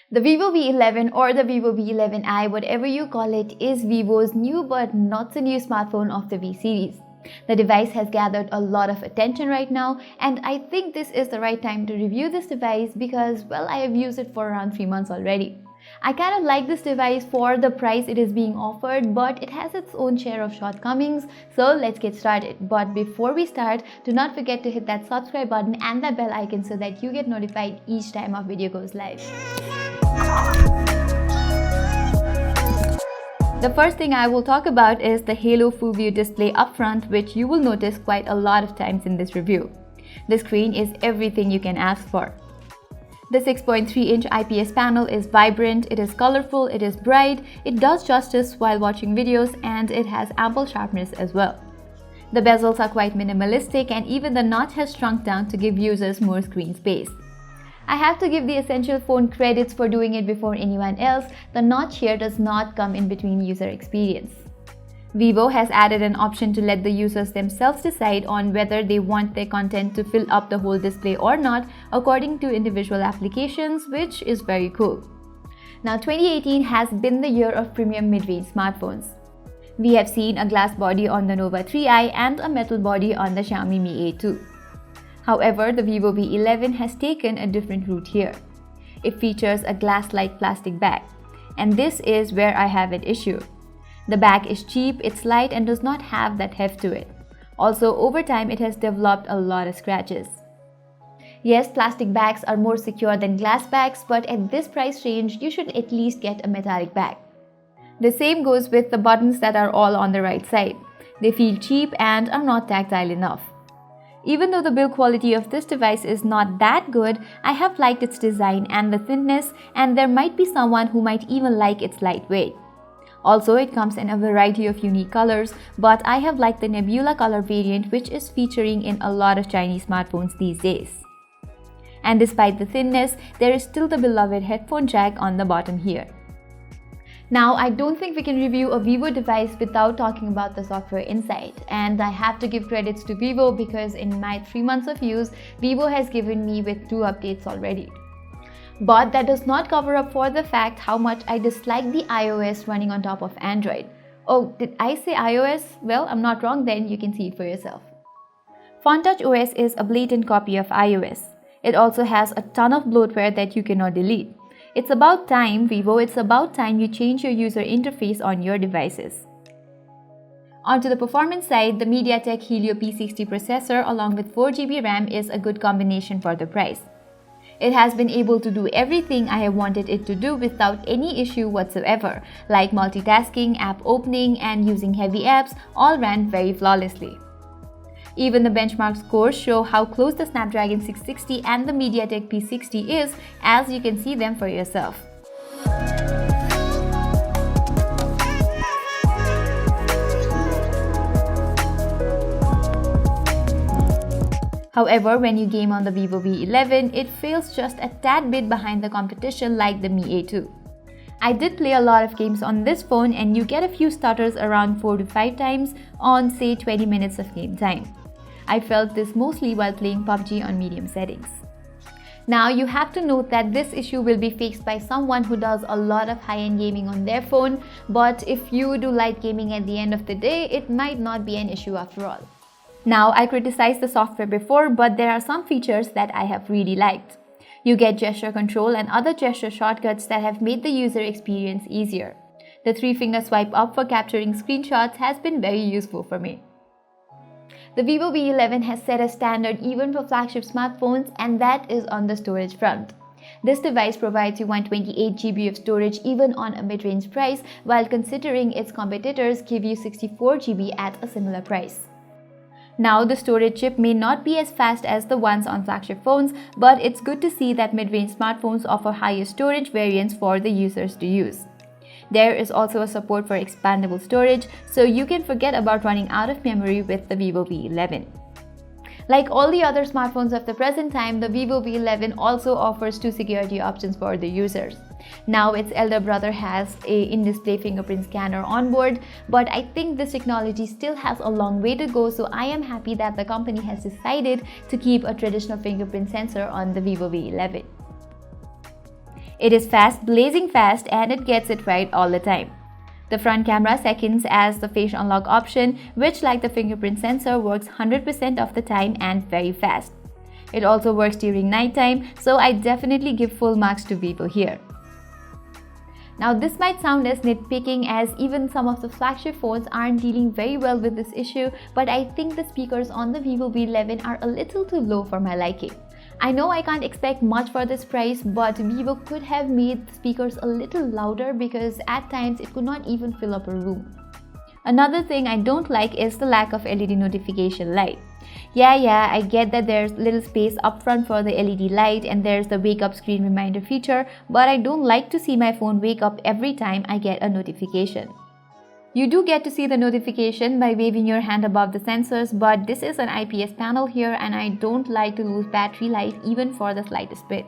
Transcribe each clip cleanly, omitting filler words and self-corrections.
The Vivo V11 or the Vivo V11i, whatever you call it, is Vivo's new but not so new smartphone of the V series. The device has gathered a lot of attention right now, and I think this is the right time to review this device because, well, I have used it for around 3 months already. I kind of like this device for the price it is being offered, but it has its own share of shortcomings, so let's get started. But before we start, do not forget to hit that subscribe button and that bell icon so that you get notified each time our video goes live. The first thing I will talk about is the Halo Full View display up front, which you will notice quite a lot of times in this review. The screen is everything you can ask for. The 6.3-inch IPS panel is vibrant, it is colorful, it is bright, it does justice while watching videos, and it has ample sharpness as well. The bezels are quite minimalistic, and even the notch has shrunk down to give users more screen space. I have to give the Essential phone credits for doing it before anyone else. The notch here does not come in between user experience. Vivo has added an option to let the users themselves decide on whether they want their content to fill up the whole display or not according to individual applications, which is very cool. Now, 2018 has been the year of premium mid-range smartphones. We have seen a glass body on the Nova 3i and a metal body on the Xiaomi Mi A2. However, the Vivo V11 has taken a different route here. It features a glass-like plastic bag, and this is where I have an issue. The bag is cheap, it's light, and does not have that heft to it. Also, over time, it has developed a lot of scratches. Yes, plastic bags are more secure than glass bags, but at this price range, you should at least get a metallic bag. The same goes with the buttons that are all on the right side. They feel cheap and are not tactile enough. Even though the build quality of this device is not that good, I have liked its design and the thinness, and there might be someone who might even like its lightweight. Also, it comes in a variety of unique colors, but I have liked the Nebula color variant, which is featuring in a lot of Chinese smartphones these days. And despite the thinness, there is still the beloved headphone jack on the bottom here. Now, I don't think we can review a Vivo device without talking about the software inside, and I have to give credits to Vivo because in my 3 months of use, Vivo has given me with 2 updates already. But that does not cover up for the fact how much I dislike the iOS running on top of Android. Oh, did I say iOS? Well, I'm not wrong then, you can see it for yourself. FontTouch OS is a blatant copy of iOS. It also has a ton of bloatware that you cannot delete. It's about time, Vivo, it's about time you change your user interface on your devices. Onto the performance side, the MediaTek Helio P60 processor along with 4GB RAM is a good combination for the price. It has been able to do everything I have wanted it to do without any issue whatsoever, like multitasking, app opening, and using heavy apps all ran very flawlessly. Even the benchmark scores show how close the Snapdragon 660 and the MediaTek P60 is, as you can see them for yourself. However, when you game on the Vivo V11, it fails just a tad bit behind the competition like the Mi A2. I did play a lot of games on this phone, and you get a few stutters around 4 to 5 times on say 20 minutes of game time. I felt this mostly while playing PUBG on medium settings. Now, you have to note that this issue will be fixed by someone who does a lot of high-end gaming on their phone, but if you do light gaming at the end of the day, it might not be an issue after all. Now, I criticized the software before, but there are some features that I have really liked. You get gesture control and other gesture shortcuts that have made the user experience easier. The 3-finger swipe up for capturing screenshots has been very useful for me. The Vivo V11 has set a standard even for flagship smartphones, and that is on the storage front. This device provides you 128GB of storage even on a mid-range price, while considering its competitors give you 64GB at a similar price. Now, the storage chip may not be as fast as the ones on flagship phones, but it's good to see that mid-range smartphones offer higher storage variants for the users to use. There is also a support for expandable storage, so you can forget about running out of memory with the Vivo V11. Like all the other smartphones of the present time, the Vivo V11 also offers 2 security options for the users. Now its elder brother has a in-display fingerprint scanner on board, but I think this technology still has a long way to go, so I am happy that the company has decided to keep a traditional fingerprint sensor on the Vivo V11. It is fast, blazing fast, and it gets it right all the time. The front camera seconds as the face unlock option, which like the fingerprint sensor works 100% of the time and very fast. It also works during nighttime, so I definitely give full marks to Vivo here. Now this might sound as nitpicking as even some of the flagship phones aren't dealing very well with this issue, but I think the speakers on the Vivo V11 are a little too low for my liking. I know I can't expect much for this price, but Vivo could have made the speakers a little louder because at times it could not even fill up a room. Another thing I don't like is the lack of LED notification light. Yeah, I get that there's little space up front for the LED light and there's the wake up screen reminder feature, but I don't like to see my phone wake up every time I get a notification. You do get to see the notification by waving your hand above the sensors, but this is an IPS panel here and I don't like to lose battery life even for the slightest bit.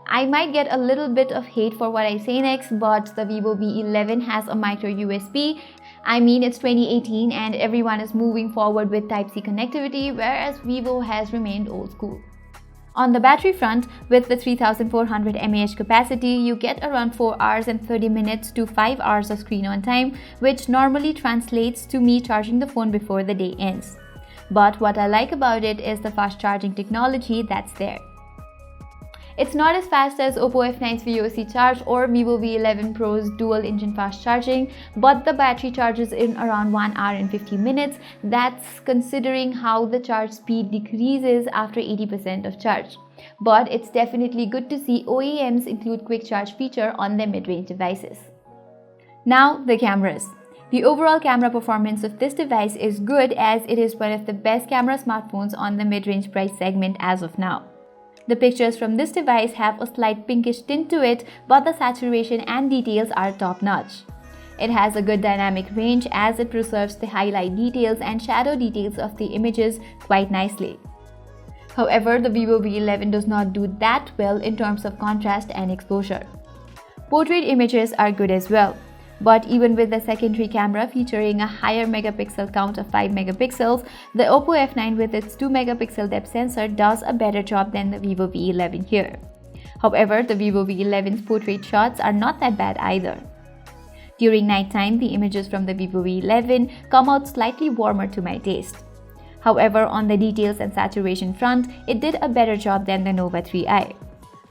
I might get a little bit of hate for what I say next, but the Vivo V11 has a micro USB. I mean, it's 2018 and everyone is moving forward with Type-C connectivity, whereas Vivo has remained old school. On the battery front, with the 3400 mAh capacity, you get around 4 hours and 30 minutes to 5 hours of screen on time, which normally translates to me charging the phone before the day ends. But what I like about it is the fast charging technology that's there. It's not as fast as Oppo F9's VOC charge or Vivo V11 Pro's dual engine fast charging, but the battery charges in around 1 hour and 50 minutes. That's considering how the charge speed decreases after 80% of charge. But it's definitely good to see OEMs include quick charge feature on their mid-range devices. Now the cameras. The overall camera performance of this device is good as it is one of the best camera smartphones on the mid-range price segment as of now. The pictures from this device have a slight pinkish tint to it, but the saturation and details are top-notch. It has a good dynamic range as it preserves the highlight details and shadow details of the images quite nicely. However, the Vivo V11 does not do that well in terms of contrast and exposure. Portrait images are good as well. But even with the secondary camera featuring a higher megapixel count of 5 megapixels, the Oppo F9 with its 2 megapixel depth sensor does a better job than the Vivo V11 here. However, the Vivo V11's portrait shots are not that bad either. During nighttime, the images from the Vivo V11 come out slightly warmer to my taste. However, on the details and saturation front, it did a better job than the Nova 3i.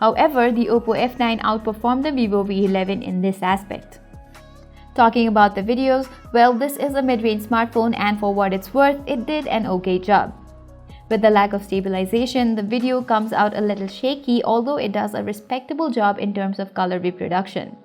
However, the Oppo F9 outperformed the Vivo V11 in this aspect. Talking about the videos, well, this is a mid-range smartphone and for what it's worth, it did an okay job. With the lack of stabilization, the video comes out a little shaky, although it does a respectable job in terms of color reproduction.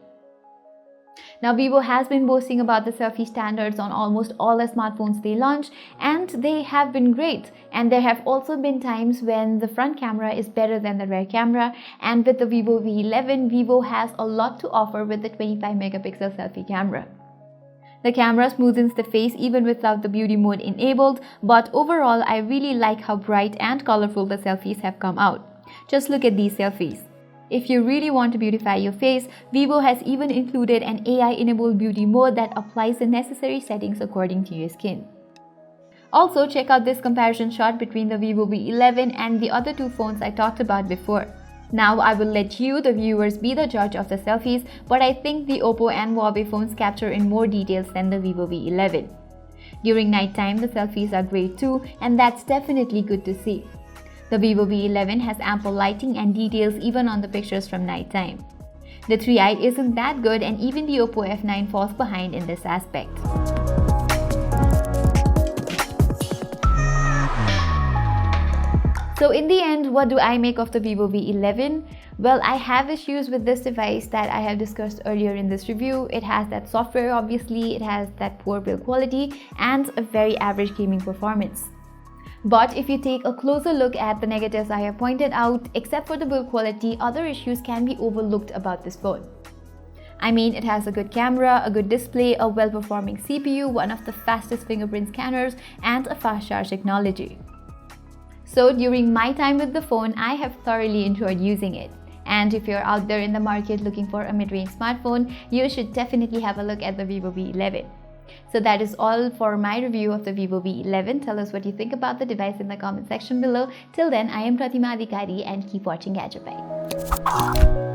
Now, Vivo has been boasting about the selfie standards on almost all the smartphones they launch, and they have been great. And there have also been times when the front camera is better than the rear camera, and with the Vivo V11, Vivo has a lot to offer with the 25 megapixel selfie camera. The camera smoothens the face even without the beauty mode enabled, but overall I really like how bright and colorful the selfies have come out. Just look at these selfies. If you really want to beautify your face, Vivo has even included an AI-enabled beauty mode that applies the necessary settings according to your skin. Also, check out this comparison shot between the Vivo V11 and the other two phones I talked about before. Now, I will let you, the viewers, be the judge of the selfies, but I think the Oppo and Huawei phones capture in more details than the Vivo V11. During nighttime, the selfies are great too, and that's definitely good to see. The Vivo V11 has ample lighting and details even on the pictures from nighttime. The 3i isn't that good, and even the Oppo F9 falls behind in this aspect. So in the end, what do I make of the Vivo V11? Well, I have issues with this device that I have discussed earlier in this review. It has that software, obviously, it has that poor build quality and a very average gaming performance. But if you take a closer look at the negatives I have pointed out, except for the build quality, other issues can be overlooked about this phone. I mean, it has a good camera, a good display, a well-performing CPU, one of the fastest fingerprint scanners, and a fast charge technology. So during my time with the phone, I have thoroughly enjoyed using it. And if you're out there in the market looking for a mid-range smartphone, you should definitely have a look at the Vivo V11. So that is all for my review of the Vivo V11. Tell us what you think about the device in the comment section below. Till then, I am Pratima Adhikari and keep watching Gadget Bite.